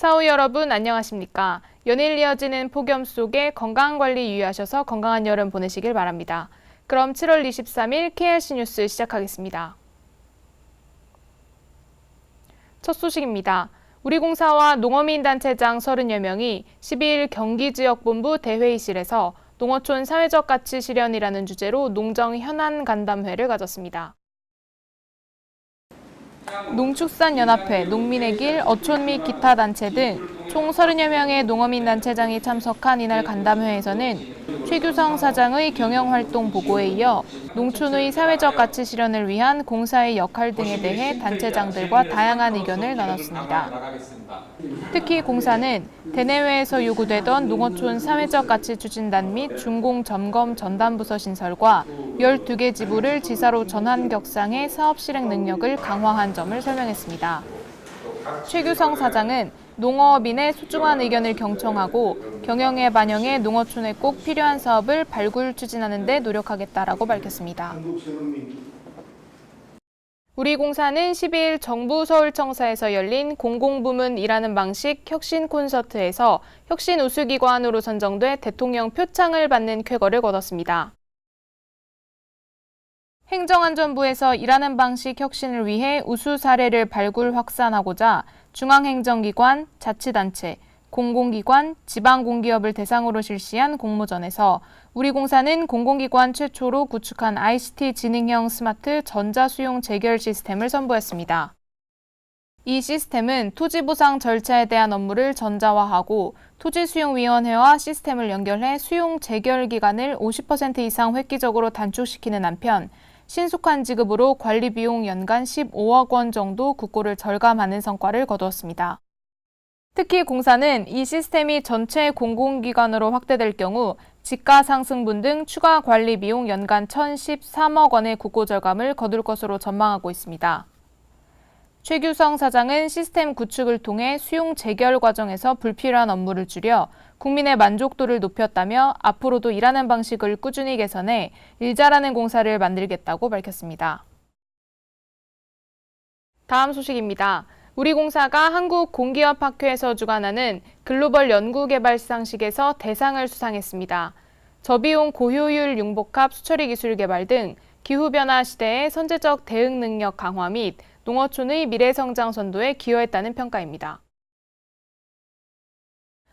사후 여러분 안녕하십니까? 연일 이어지는 폭염 속에 건강관리 유의하셔서 건강한 여름 보내시길 바랍니다. 그럼 7월 23일 KRC 뉴스 시작하겠습니다. 첫 소식입니다. 우리공사와 농어민단체장 30여 명이 12일 경기지역본부 대회의실에서 농어촌 사회적 가치 실현이라는 주제로 농정 현안 간담회를 가졌습니다. 농축산연합회, 농민의 길, 어촌 및 기타 단체 등 총 30여 명의 농어민 단체장이 참석한 이날 간담회에서는 최규성 사장의 경영활동 보고에 이어 농촌의 사회적 가치 실현을 위한 공사의 역할 등에 대해 단체장들과 다양한 의견을 나눴습니다. 특히 공사는 대내외에서 요구되던 농어촌 사회적 가치 추진단 및 준공 점검 전담부서 신설과 12개 지부를 지사로 전환 격상해 사업 실행 능력을 강화한 점을 설명했습니다. 최규성 사장은 농어민의 소중한 의견을 경청하고 경영에 반영해 농어촌에 꼭 필요한 사업을 발굴 추진하는 데 노력하겠다라고 밝혔습니다. 우리공사는 12일 정부 서울청사에서 열린 공공부문 일하는 방식 혁신 콘서트에서 혁신 우수기관으로 선정돼 대통령 표창을 받는 쾌거를 거뒀습니다. 행정안전부에서 일하는 방식 혁신을 위해 우수 사례를 발굴 확산하고자 중앙행정기관, 자치단체, 공공기관, 지방공기업을 대상으로 실시한 공모전에서 우리공사는 공공기관 최초로 구축한 ICT 지능형 스마트 전자수용 재결 시스템을 선보였습니다. 이 시스템은 토지보상 절차에 대한 업무를 전자화하고 토지수용위원회와 시스템을 연결해 수용 재결 기간을 50% 이상 획기적으로 단축시키는 한편 신속한 지급으로 관리 비용 연간 15억 원 정도 국고를 절감하는 성과를 거두었습니다. 특히 공사는 이 시스템이 전체 공공기관으로 확대될 경우 지가 상승분 등 추가 관리 비용 연간 1,013억 원의 국고 절감을 거둘 것으로 전망하고 있습니다. 최규성 사장은 시스템 구축을 통해 수용 재결 과정에서 불필요한 업무를 줄여 국민의 만족도를 높였다며 앞으로도 일하는 방식을 꾸준히 개선해 일 잘하는 공사를 만들겠다고 밝혔습니다. 다음 소식입니다. 우리공사가 한국공기업학회에서 주관하는 글로벌 연구개발 시상식에서 대상을 수상했습니다. 저비용 고효율 융복합 수처리 기술 개발 등 기후변화 시대의 선제적 대응 능력 강화 및 농어촌의 미래성장 선도에 기여했다는 평가입니다.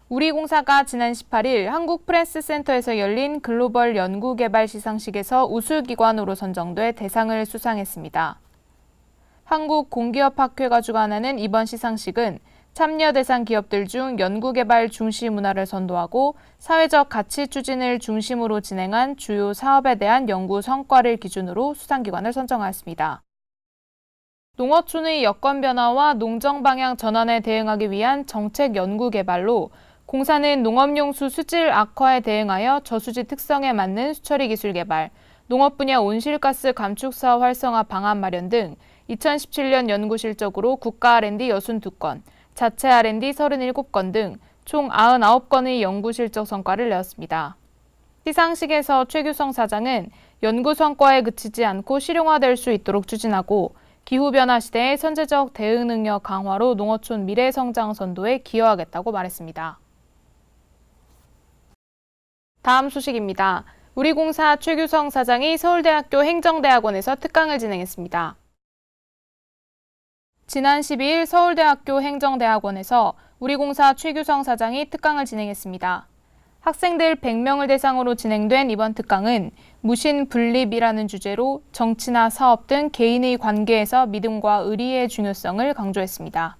우리공사가 지난 18일 한국프레스센터에서 열린 글로벌 연구개발 시상식에서 우수기관으로 선정돼 대상을 수상했습니다. 한국공기업학회가 주관하는 이번 시상식은 참여 대상 기업들 중 연구개발 중시 문화를 선도하고 사회적 가치 추진을 중심으로 진행한 주요 사업에 대한 연구 성과를 기준으로 수상기관을 선정하였습니다. 농어촌의 여건 변화와 농정 방향 전환에 대응하기 위한 정책 연구 개발로 공사는 농업용수 수질 악화에 대응하여 저수지 특성에 맞는 수처리 기술 개발, 농업 분야 온실가스 감축 사업 활성화 방안 마련 등 2017년 연구 실적으로 국가 R&D 62건, 자체 R&D 37건 등 총 99건의 연구 실적 성과를 내었습니다. 시상식에서 최규성 사장은 연구 성과에 그치지 않고 실용화될 수 있도록 추진하고 기후변화 시대의 선제적 대응 능력 강화로 농어촌 미래성장 선도에 기여하겠다고 말했습니다. 다음 소식입니다. 우리공사 최규성 사장이 서울대학교 행정대학원에서 특강을 진행했습니다. 지난 12일 서울대학교 행정대학원에서 우리공사 최규성 사장이 특강을 진행했습니다. 학생들 100명을 대상으로 진행된 이번 특강은 무신분립이라는 주제로 정치나 사업 등 개인의 관계에서 믿음과 의리의 중요성을 강조했습니다.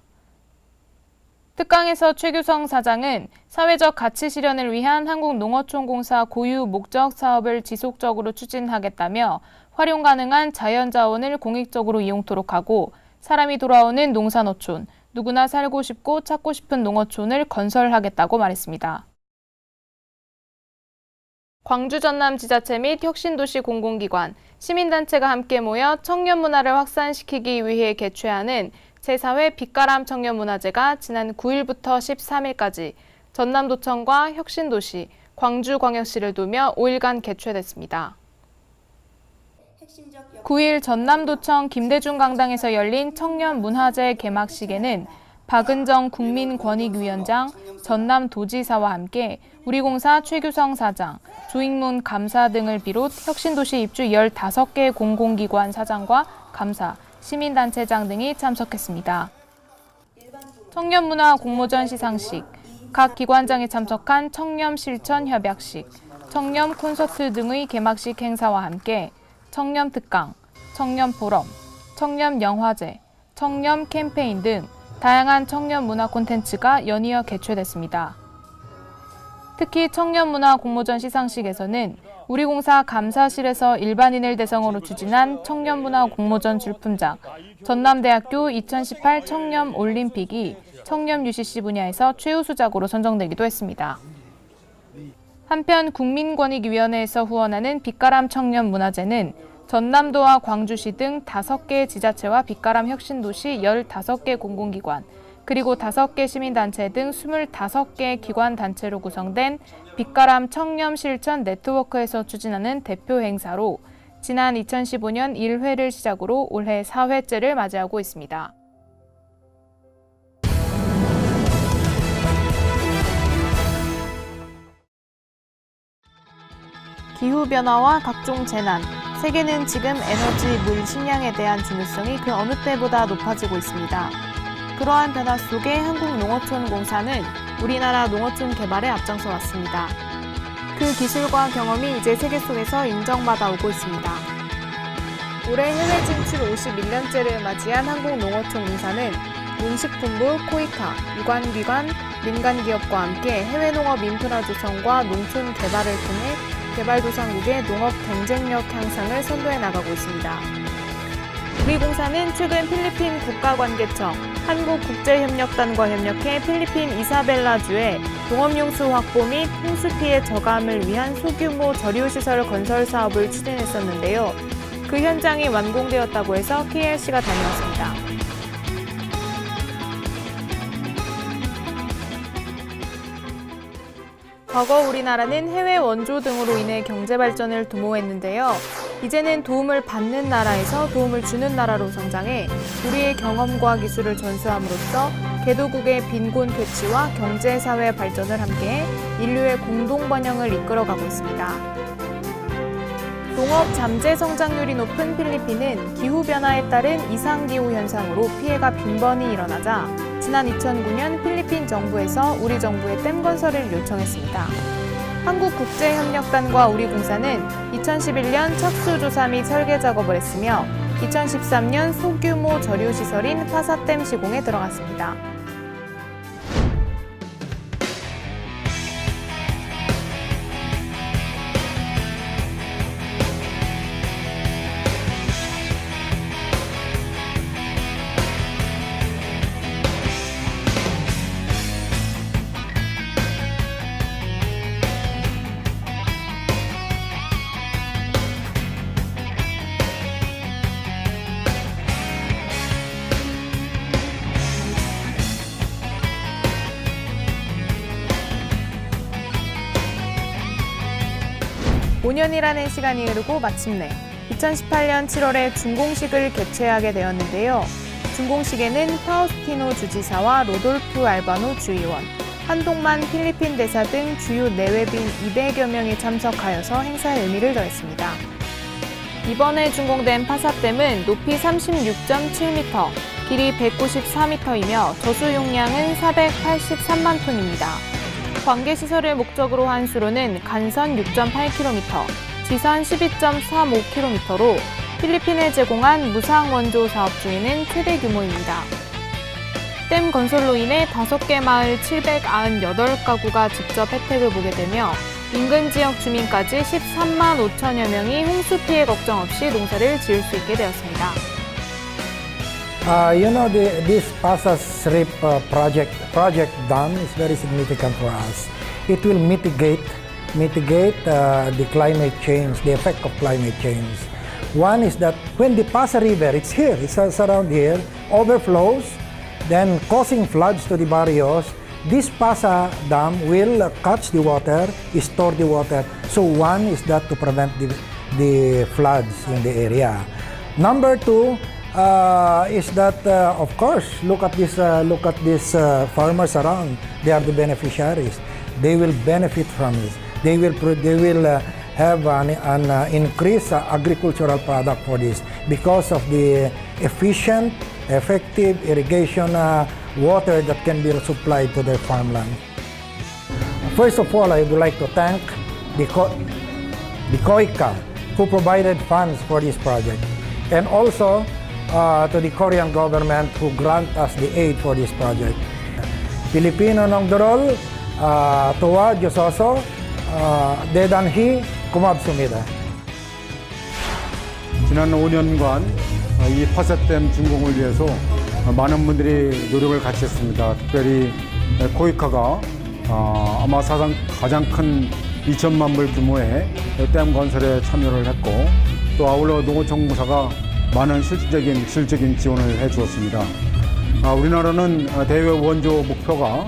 특강에서 최규성 사장은 사회적 가치 실현을 위한 한국농어촌공사 고유 목적 사업을 지속적으로 추진하겠다며 활용 가능한 자연자원을 공익적으로 이용토록 하고 사람이 돌아오는 농산어촌, 누구나 살고 싶고 찾고 싶은 농어촌을 건설하겠다고 말했습니다. 광주 전남지자체 및 혁신도시 공공기관, 시민단체가 함께 모여 청년 문화를 확산시키기 위해 개최하는 제4회 빛가람 청년문화제가 지난 9일부터 13일까지 전남도청과 혁신도시, 광주광역시를 도며 5일간 개최됐습니다. 9일 전남도청 김대중 강당에서 열린 청년문화제 개막식에는 박은정 국민권익위원장, 전남도지사와 함께 우리공사 최규성 사장, 조익문 감사 등을 비롯 혁신도시 입주 15개 공공기관 사장과 감사, 시민단체장 등이 참석했습니다. 청년문화 공모전 시상식, 각 기관장이 참석한 청렴 실천 협약식, 청렴 콘서트 등의 개막식 행사와 함께 청렴 특강, 청렴 포럼, 청렴 영화제, 청렴 캠페인 등 다양한 청년 문화 콘텐츠가 연이어 개최됐습니다. 특히 청년문화 공모전 시상식에서는 우리공사 감사실에서 일반인을 대상으로 추진한 청년문화 공모전 출품작 전남대학교 2018 청년 올림픽이 청년 UCC 분야에서 최우수작으로 선정되기도 했습니다. 한편 국민권익위원회에서 후원하는 빛가람 청년문화제는 전남도와 광주시 등 5개 지자체와 빛가람 혁신도시 15개 공공기관, 그리고 5개 시민단체 등 25개 기관단체로 구성된 빛가람 청렴 실천 네트워크에서 추진하는 대표 행사로 지난 2015년 1회를 시작으로 올해 4회째를 맞이하고 있습니다. 기후변화와 각종 재난, 세계는 지금 에너지, 물, 식량에 대한 중요성이 그 어느 때보다 높아지고 있습니다. 그러한 변화 속에 한국농어촌공사는 우리나라 농어촌 개발에 앞장서 왔습니다. 그 기술과 경험이 이제 세계 속에서 인정받아 오고 있습니다. 올해 해외 진출 51년째를 맞이한 한국농어촌공사는 농식품부, 코이카, 유관기관, 민간기업과 함께 해외 농업 인프라 조성과 농촌 개발을 통해 개발도상국의 농업 경쟁력 향상을 선도해 나가고 있습니다. 우리 공사는 최근 필리핀 국가관계청, 한국국제협력단과 협력해 필리핀 이사벨라주에 농업용수 확보 및 홍수 피해 저감을 위한 소규모 저류시설 건설 사업을 추진했었는데요. 그 현장이 완공되었다고 해서 KRC가 다녀왔습니다. 과거 우리나라는 해외 원조 등으로 인해 경제 발전을 도모했는데요. 이제는 도움을 받는 나라에서 도움을 주는 나라로 성장해 우리의 경험과 기술을 전수함으로써 개도국의 빈곤 퇴치와 경제사회 발전을 함께해 인류의 공동 번영을 이끌어가고 있습니다. 농업 잠재 성장률이 높은 필리핀은 기후변화에 따른 이상기후 현상으로 피해가 빈번히 일어나자 지난 2009년 필리핀 정부에서 우리 정부에 댐 건설을 요청했습니다. 한국국제협력단과 우리공사는 2011년 착수조사 및 설계 작업을 했으며 2013년 소규모 저류시설인 파사댐 시공에 들어갔습니다. 오 5년이라는 시간이 흐르고 마침내 2018년 7월에 준공식을 개최하게 되었는데요. 준공식에는 파우스티노 주지사와 로돌프 알바노 주의원, 한동만 필리핀 대사 등 주요 내외빈 200여 명이 참석하여서 행사의 의미를 더했습니다. 이번에 준공된 파사댐은 높이 36.7m, 길이 194m이며 저수 용량은 483만 톤입니다. 관계시설을 목적으로 한 수로는 간선 6.8km, 지선 12.35km로 필리핀에 제공한 무상원조 사업 중에는 최대 규모입니다. 댐 건설로 인해 5개 마을 798가구가 직접 혜택을 보게 되며 인근 지역 주민까지 13만 5천여 명이 홍수 피해 걱정 없이 농사를 지을 수 있게 되었습니다. This Pasas-Srip project dam is very significant for us. It will mitigate the climate change, the effect of climate change. One is that when the Pasas River, it's around here, overflows, then causing floods to the barrios, this Pasas dam will catch the water, store the water. So one is that to prevent the floods in the area. Number two, is that of course look at these farmers around. They are the beneficiaries. They will benefit from this. They will have an increased agricultural product for this because of the efficient, effective irrigation water that can be supplied to their farmland. First of all, I would like to thank the COICA who provided funds for this project, and also to the Korean government who grant us the aid for this project. Pilipino ng Dorol, tuwa Diyososo, 대단히 고맙습니다. 지난 5년간 이 파사댐 준공을 위해서 많은 분들이 노력을 같이 했습니다. 특별히 코이카가 아마 사상 가장 큰 2천만 불 규모의 댐 건설에 참여를 했고, 또 아울러 농어촌공사가 많은 실질적인 지원을 해 주었습니다. 우리나라는 대외 원조 목표가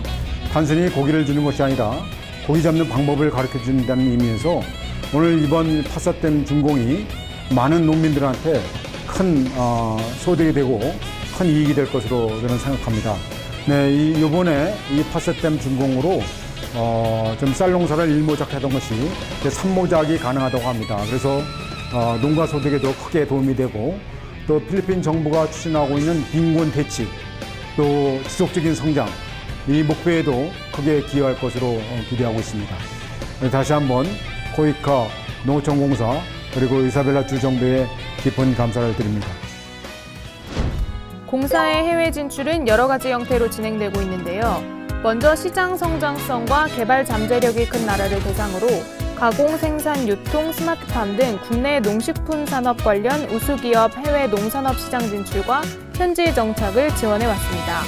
단순히 고기를 주는 것이 아니라 고기 잡는 방법을 가르쳐 준다는 의미에서 오늘 이번 파사댐 준공이 많은 농민들한테 큰 소득이 되고 큰 이익이 될 것으로 저는 생각합니다. 네, 이번에 이 파사댐 준공으로 좀 쌀 농사를 일모작하던 것이 이제 삼모작이 가능하다고 합니다. 그래서 농가 소득에도 크게 도움이 되고, 또 필리핀 정부가 추진하고 있는 빈곤 대치, 또 지속적인 성장, 이 목표에도 크게 기여할 것으로 기대하고 있습니다. 다시 한번 코이카 농어촌공사 그리고 이사벨라 주정부에 깊은 감사를 드립니다. 공사의 해외 진출은 여러 가지 형태로 진행되고 있는데요. 먼저 시장 성장성과 개발 잠재력이 큰 나라를 대상으로 가공, 생산, 유통, 스마트팜 등 국내 농식품 산업 관련 우수기업 해외 농산업 시장 진출과 현지 정착을 지원해 왔습니다.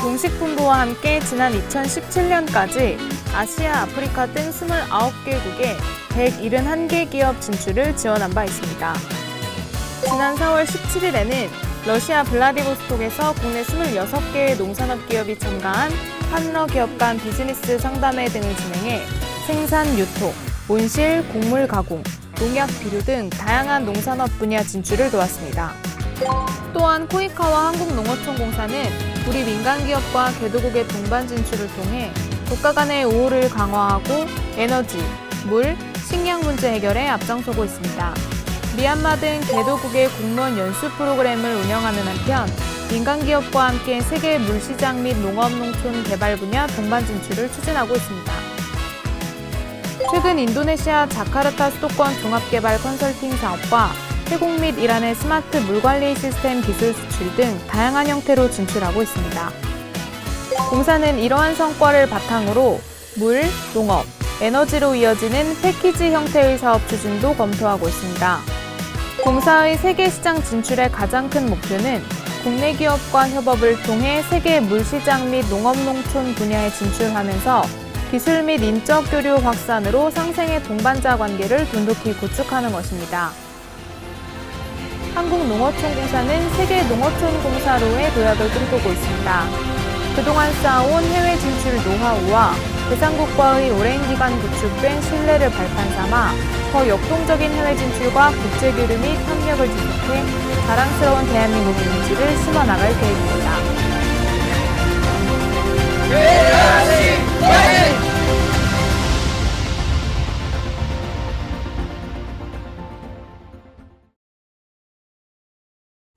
농식품부와 함께 지난 2017년까지 아시아, 아프리카 등 29개국에 171개 기업 진출을 지원한 바 있습니다. 지난 4월 17일에는 러시아 블라디보스톡에서 국내 26개의 농산업 기업이 참가한 파트너 기업 간 비즈니스 상담회 등을 진행해 생산, 유통, 온실, 곡물 가공, 농약 비료 등 다양한 농산업 분야 진출을 도왔습니다. 또한 코이카와 한국농어촌공사는 우리 민간기업과 개도국의 동반 진출을 통해 국가 간의 우호를 강화하고 에너지, 물, 식량 문제 해결에 앞장서고 있습니다. 미얀마 등 개도국의 공무원 연수 프로그램을 운영하는 한편 민간기업과 함께 세계 물시장 및 농업농촌 개발 분야 동반 진출을 추진하고 있습니다. 최근 인도네시아 자카르타 수도권 종합개발 컨설팅 사업과 태국 및 이란의 스마트 물관리 시스템 기술 수출 등 다양한 형태로 진출하고 있습니다. 공사는 이러한 성과를 바탕으로 물, 농업, 에너지로 이어지는 패키지 형태의 사업 추진도 검토하고 있습니다. 공사의 세계 시장 진출의 가장 큰 목표는 국내 기업과 협업을 통해 세계 물시장 및 농업농촌 분야에 진출하면서 기술 및 인적 교류 확산으로 상생의 동반자 관계를 돈독히 구축하는 것입니다. 한국농어촌공사는 세계 농어촌공사로의 도약을 꿈꾸고 있습니다. 그동안 쌓아온 해외 진출 노하우와 대상국과의 오랜 기간 구축된 신뢰를 발판 삼아 더 역동적인 해외 진출과 국제 교류 및 협력을 지속해 자랑스러운 대한민국 이미지를 심어나갈 계획입니다.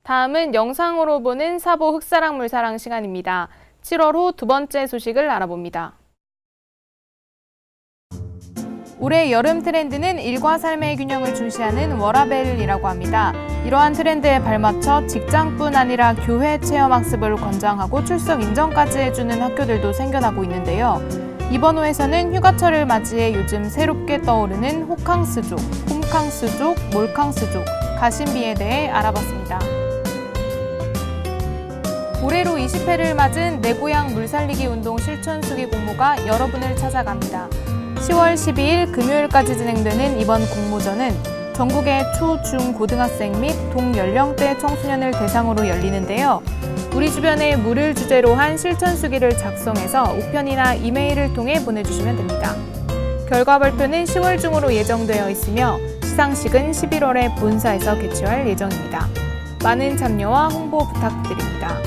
다음은 영상으로 보는 사보 흑사랑 물사랑 시간입니다. 7월 후 두 번째 소식을 알아봅니다. 올해 여름 트렌드는 일과 삶의 균형을 중시하는 워라벨이라고 합니다. 이러한 트렌드에 발맞춰 직장뿐 아니라 교회 체험학습을 권장하고 출석 인정까지 해주는 학교들도 생겨나고 있는데요. 이번 호에서는 휴가철을 맞이해 요즘 새롭게 떠오르는 호캉스족, 홈캉스족, 몰캉스족, 가심비에 대해 알아봤습니다. 올해로 20회를 맞은 내 고향 물살리기 운동 실천 수기 공모가 여러분을 찾아갑니다. 10월 12일 금요일까지 진행되는 이번 공모전은 전국의 초, 중, 고등학생 및 동연령대 청소년을 대상으로 열리는데요. 우리 주변에 물을 주제로 한 실천 수기를 작성해서 우편이나 이메일을 통해 보내주시면 됩니다. 결과 발표는 10월 중으로 예정되어 있으며 시상식은 11월에 본사에서 개최할 예정입니다. 많은 참여와 홍보 부탁드립니다.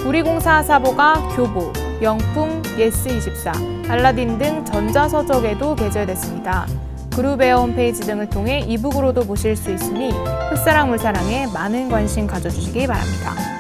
우리공사 사보가 교보, 영풍, 예스24, 알라딘 등 전자서적에도 게재됐습니다. 그룹웨어 홈페이지 등을 통해 이북으로도 보실 수 있으니 흑사랑 물사랑에 많은 관심 가져주시기 바랍니다.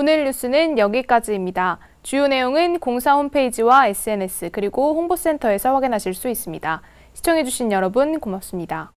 오늘 뉴스는 여기까지입니다. 주요 내용은 공사 홈페이지와 SNS 그리고 홍보센터에서 확인하실 수 있습니다. 시청해주신 여러분 고맙습니다.